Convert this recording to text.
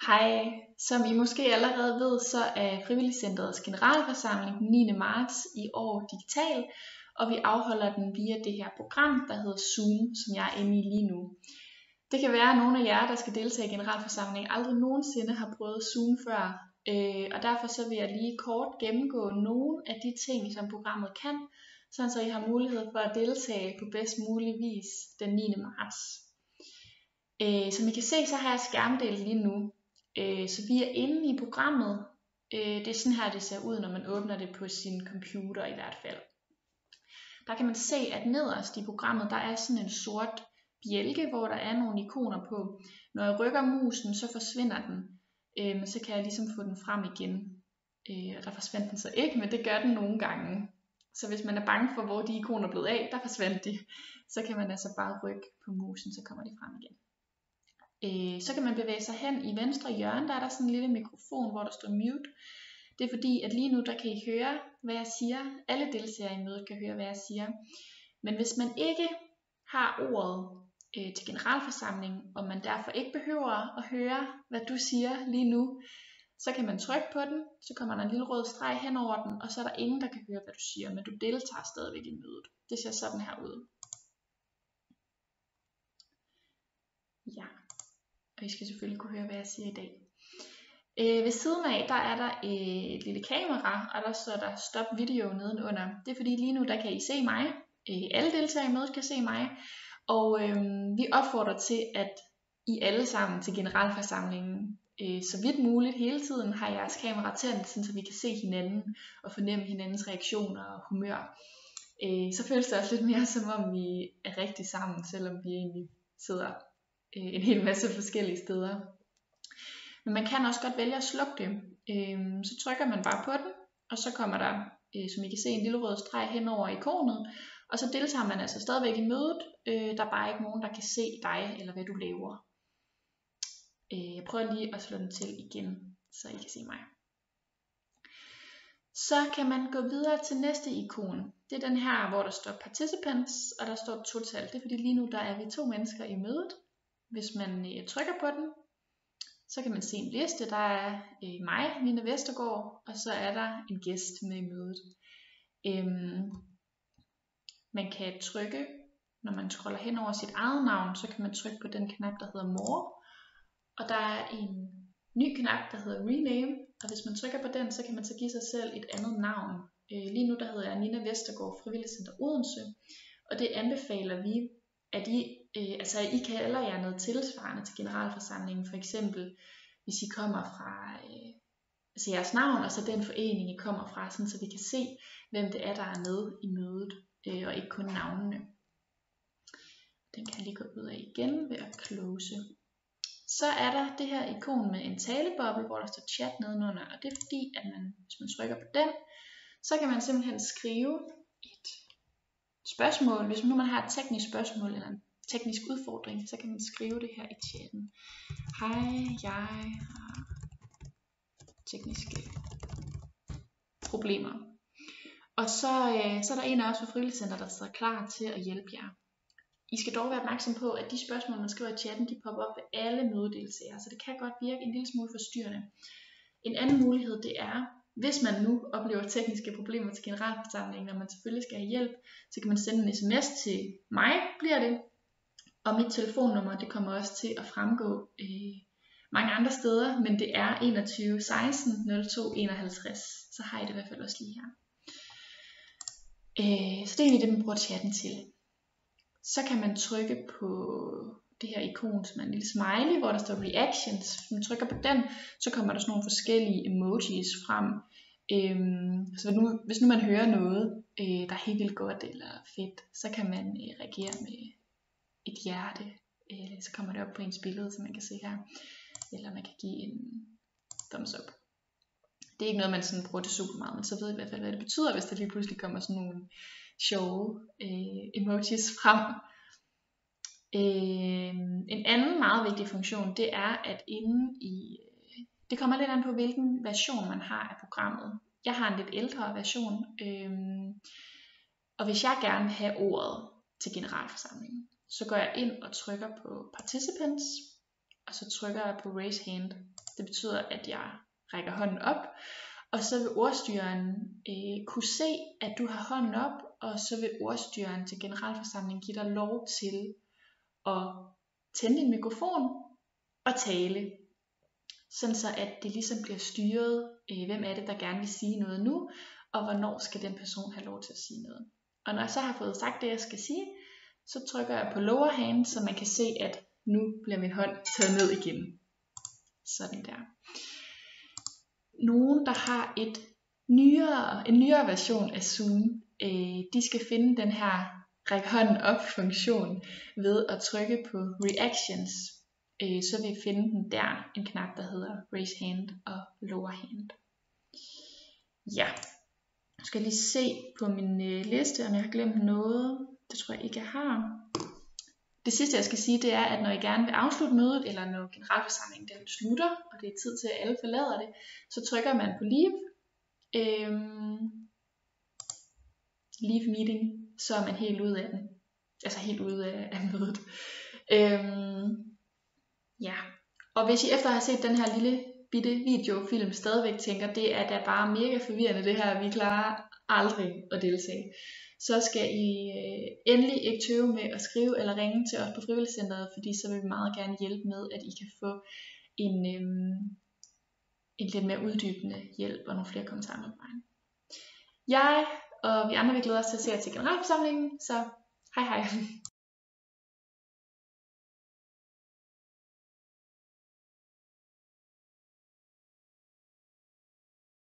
Hej, som I måske allerede ved, så er Frivilligcentrets generalforsamling den 9. marts i år digital, og vi afholder den via det her program, der hedder Zoom, som jeg er inde i lige nu. Det kan være, at nogle af jer, der skal deltage i generalforsamlingen, aldrig nogensinde har prøvet Zoom før, og derfor så vil jeg lige kort gennemgå nogle af de ting, som programmet kan, sådan så I har mulighed for at deltage på bedst mulig vis den 9. marts. Som I kan se, så har jeg skærmdelt lige nu. Så vi er inde i programmet. Det er sådan her, det ser ud, når man åbner det på sin computer i hvert fald. Der kan man se, at nederst i programmet, der er sådan en sort bjælke, hvor der er nogle ikoner på. Når jeg rykker musen, så forsvinder den. Men så kan jeg ligesom få den frem igen. Og der forsvandt den så ikke, men det gør den nogle gange. Så hvis man er bange for, hvor de ikoner er blevet af, der forsvandt de. Så kan man altså bare rykke på musen, så kommer de frem igen. Så kan man bevæge sig hen i venstre hjørne, der er der sådan en lille mikrofon, hvor der står mute. Det er fordi, at lige nu der kan I høre, hvad jeg siger. Alle deltagere i mødet kan høre, hvad jeg siger. Men hvis man ikke har ordet til generalforsamlingen, og man derfor ikke behøver at høre, hvad du siger lige nu, så kan man trykke på den, så kommer der en lille rød streg hen over den, og så er der ingen, der kan høre, hvad du siger, men du deltager stadigvæk i mødet. Det ser sådan her ud. Ja. Og I skal selvfølgelig kunne høre, hvad jeg siger i dag. Ved siden af, der er der et lille kamera, og der står der stop video nedenunder. Det er fordi lige nu, der kan I se mig. Alle deltagere i mødet kan se mig. Og vi opfordrer til, at I alle sammen til generalforsamlingen, så vidt muligt hele tiden, har jeres kamera tændt, så vi kan se hinanden og fornemme hinandens reaktioner og humør. Så føles det også lidt mere, som om vi er rigtig sammen, selvom vi egentlig sidder en hel masse forskellige steder. Men man kan også godt vælge at slukke det. Så trykker man bare på den, og så kommer der, som I kan se, en lille rød streg hen over ikonet, og så deltager man altså stadigvæk i mødet. Der er bare ikke nogen, der kan se dig, eller hvad du laver. Jeg prøver lige at slå den til igen, så I kan se mig. Så kan man gå videre til næste ikon. Det er den her, hvor der står participants, og der står total. Det er fordi lige nu, der er vi 2 mennesker i mødet. Hvis man trykker på den, så kan man se en liste. Der er mig, Nina Vestergaard, og så er der en gæst med i mødet. Man kan trykke, når man scroller hen over sit eget navn, så kan man trykke på den knap, der hedder More. Og der er en ny knap, der hedder Rename, og hvis man trykker på den, så kan man så give sig selv et andet navn. Lige nu der hedder jeg Nina Vestergaard, Frivilligcenter Odense, og det anbefaler vi, at I kalder jer noget tilsvarende til generalforsamlingen, for eksempel hvis I kommer fra jeres navn, og så den forening I kommer fra, sådan, så vi kan se, hvem det er, der er med i mødet, og ikke kun navnene. Den kan jeg lige gå ud af igen ved at close. Så er der det her ikon med en taleboble, hvor der står chat nedenunder, og det er fordi, at hvis man trykker på den, så kan man simpelthen skrive et spørgsmål. Hvis nu man har et teknisk spørgsmål eller en teknisk udfordring, så kan man skrive det her i chatten. Hej, jeg har tekniske problemer. Og så er der en af os fra Frivilligcenter, der sidder klar til at hjælpe jer. I skal dog være opmærksom på, at de spørgsmål, man skriver i chatten, de popper op ved alle mødedeltagere, så det kan godt virke en lille smule forstyrrende. En anden mulighed, det er, hvis man nu oplever tekniske problemer til generalforsamlingen, og man selvfølgelig skal have hjælp, så kan man sende en sms til mig, bliver det. Og mit telefonnummer, det kommer også til at fremgå mange andre steder, men det er 21 16 02 51. Så har I det i hvert fald også lige her. Så det er egentlig det, man bruger chatten til. Så kan man trykke på det her ikon, som er en lille smiley, hvor der står reactions. Hvis man trykker på den, så kommer der sådan nogle forskellige emojis frem. Så hvis nu man hører noget, der er helt vildt godt eller fedt, så kan man reagere med et hjerte. Så kommer det op på ens billede, som man kan se her. Eller man kan give en thumbs up. Det er ikke noget, man sådan bruger det super meget, men så ved I hvert fald, hvad det betyder, hvis der lige pludselig kommer sådan nogle sjove emojis frem. En anden meget vigtig funktion, det er, at det kommer lidt an på, hvilken version man har af programmet. Jeg har en lidt ældre version, og hvis jeg gerne vil have ordet til generalforsamlingen, så går jeg ind og trykker på participants, og så trykker jeg på raise hand. Det betyder, at jeg rækker hånden op, og så vil ordstyreren kunne se, at du har hånden op, og så vil ordstyreren til generalforsamlingen give dig lov til at tænde din mikrofon og tale. Sådan så at det ligesom bliver styret, hvem er det, der gerne vil sige noget nu, og hvornår skal den person have lov til at sige noget. Og når jeg så har fået sagt det, jeg skal sige, så trykker jeg på lower hand, så man kan se, at nu bliver min hånd taget ned igen. Sådan der. Nogen, der har en nyere version af Zoom, de skal finde den her ræk hånden op funktion ved at trykke på reactions. Så vil I finde den der, en knap, der hedder raise hand og lower hand. Ja, nu skal jeg lige se på min liste, om jeg har glemt noget. Det tror jeg ikke, jeg har. Det sidste, jeg skal sige, det er, at når I gerne vil afslutte mødet, eller når generalforsamlingen den slutter, og det er tid til, at alle forlader det, så trykker man på leave. Leave meeting, så er man helt ude af den. Altså helt ude af mødet. Ja, og hvis I efter at have set den her lille bitte videofilm stadigvæk tænker, det er da bare mega forvirrende det her, vi klarer aldrig at deltage, så skal I endelig ikke tøve med at skrive eller ringe til os på Frivilligcentret, fordi så vil vi meget gerne hjælpe med, at I kan få en lidt mere uddybende hjælp og nogle flere kommentarer med vejen. Jeg og vi andre vil glæde os til at se jer til generalforsamlingen, så hej hej.